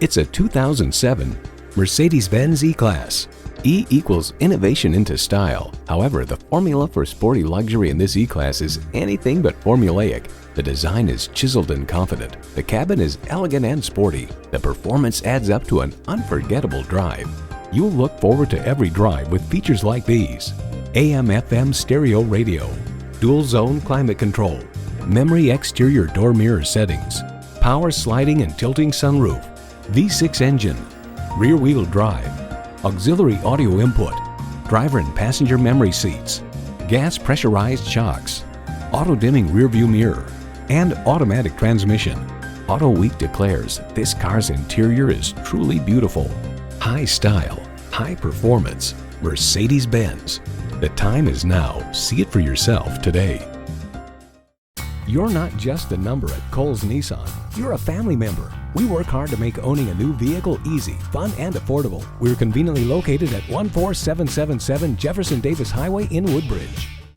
It's a 2007 Mercedes-Benz E-Class. E equals innovation into style. However, the formula for sporty luxury in this E-Class is anything but formulaic. The design is chiseled and confident. The cabin is elegant and sporty. The performance adds up to an unforgettable drive. You'll look forward to every drive with features like these: AM/FM stereo radio, dual zone climate control, memory exterior door mirror settings, power sliding and tilting sunroof, V6 engine, rear wheel drive, auxiliary audio input, driver and passenger memory seats, gas pressurized shocks, auto dimming rear view mirror, and automatic transmission. Auto Week declares this car's interior is truly beautiful. High style, high performance, Mercedes-Benz. The time is now. See it for yourself today. You're not just a number at Cowles Nissan. You're a family member. We work hard to make owning a new vehicle easy, fun, and affordable. We're conveniently located at 14777 Jefferson Davis Highway in Woodbridge.